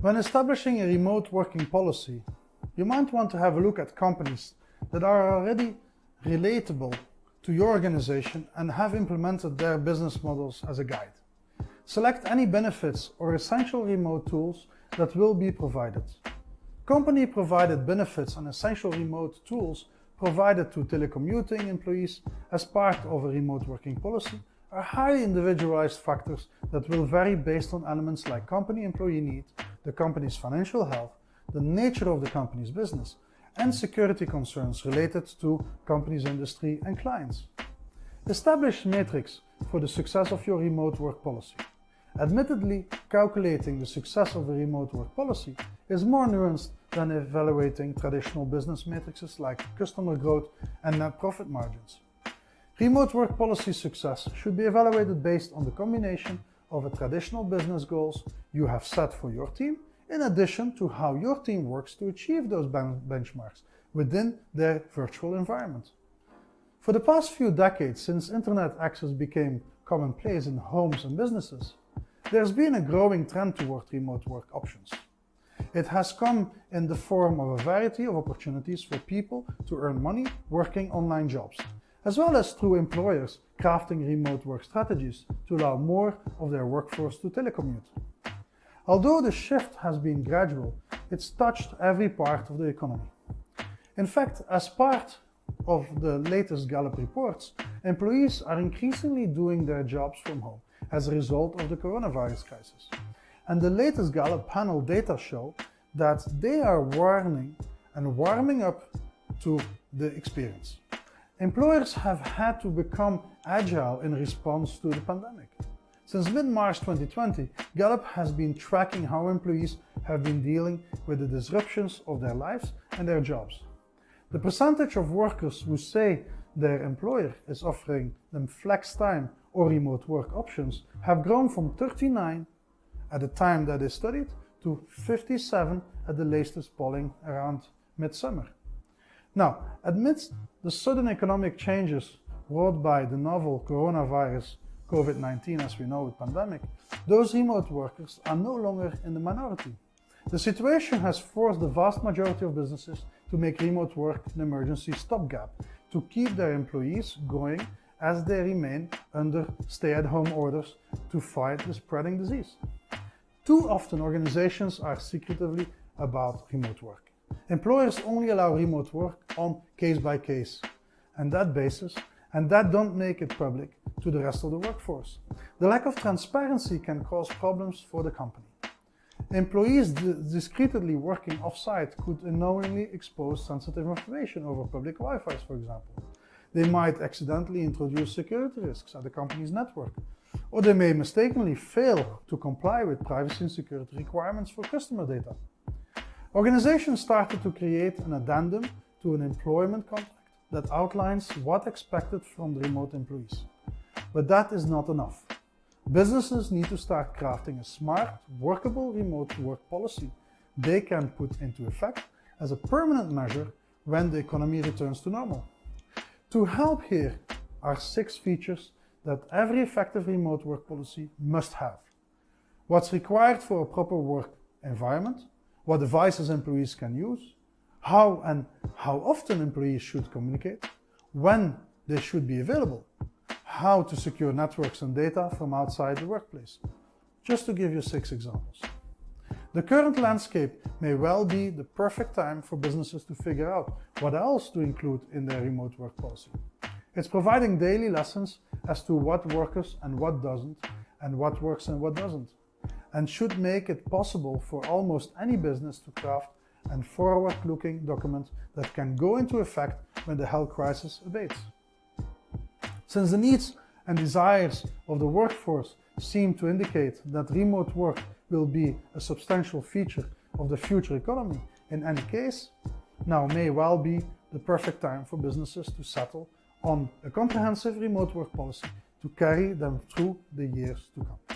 When establishing a remote working policy, you might want to have a look at companies that are already relatable to your organization and have implemented their business models as a guide. Select any benefits or essential remote tools that will be provided. Company-provided benefits and essential remote tools provided to telecommuting employees as part of a remote working policy are highly individualized factors that will vary based on elements like company employee need, the company's financial health, the nature of the company's business, and security concerns related to company's industry and clients. Establish metrics for the success of your remote work policy. Admittedly, calculating the success of a remote work policy is more nuanced than evaluating traditional business matrices like customer growth and net profit margins. Remote work policy success should be evaluated based on the combination of the traditional business goals you have set for your team, in addition to how your team works to achieve those benchmarks within their virtual environment. For the past few decades, since internet access became commonplace in homes and businesses, there's been a growing trend toward remote work options. It has come in the form of a variety of opportunities for people to earn money working online jobs, as well as through employers crafting remote work strategies to allow more of their workforce to telecommute. Although the shift has been gradual, it's touched every part of the economy. In fact, as part of the latest Gallup reports, employees are increasingly doing their jobs from home as a result of the coronavirus crisis. And the latest Gallup panel data show that they are warming up to the experience. Employers have had to become agile in response to the pandemic. Since mid-March 2020, Gallup has been tracking how employees have been dealing with the disruptions of their lives and their jobs. The percentage of workers who say their employer is offering them flex time or remote work options have grown from 39 at the time that they studied to 57 at the latest polling around midsummer. Now, amidst the sudden economic changes brought by the novel coronavirus COVID-19, as we know with pandemic, those remote workers are no longer in the minority. The situation has forced the vast majority of businesses to make remote work an emergency stopgap to keep their employees going as they remain under stay-at-home orders to fight the spreading disease. Too often organizations are secretively about remote work. Employers only allow remote work on case-by-case and that basis, and that don't make it public to the rest of the workforce. The lack of transparency can cause problems for the company. Employees discreetly working off-site could unknowingly expose sensitive information over public Wi-Fi, for example. They might accidentally introduce security risks at the company's network, or they may mistakenly fail to comply with privacy and security requirements for customer data. Organizations started to create an addendum to an employment contract that outlines what's expected from the remote employees. But that is not enough. Businesses need to start crafting a smart, workable remote work policy they can put into effect as a permanent measure when the economy returns to normal. To help here are 6 features that every effective remote work policy must have. What's required for a proper work environment, what devices employees can use, how and how often employees should communicate, when they should be available, how to secure networks and data from outside the workplace. Just to give you 6 examples. The current landscape may well be the perfect time for businesses to figure out what else to include in their remote work policy. It's providing daily lessons as to what works and what doesn't, and what works and what doesn't, and should make it possible for almost any business to craft a forward-looking document that can go into effect when the health crisis abates. Since the needs and desires of the workforce seem to indicate that remote work will be a substantial feature of the future economy, in any case, now may well be the perfect time for businesses to settle on a comprehensive remote work policy to carry them through the years to come.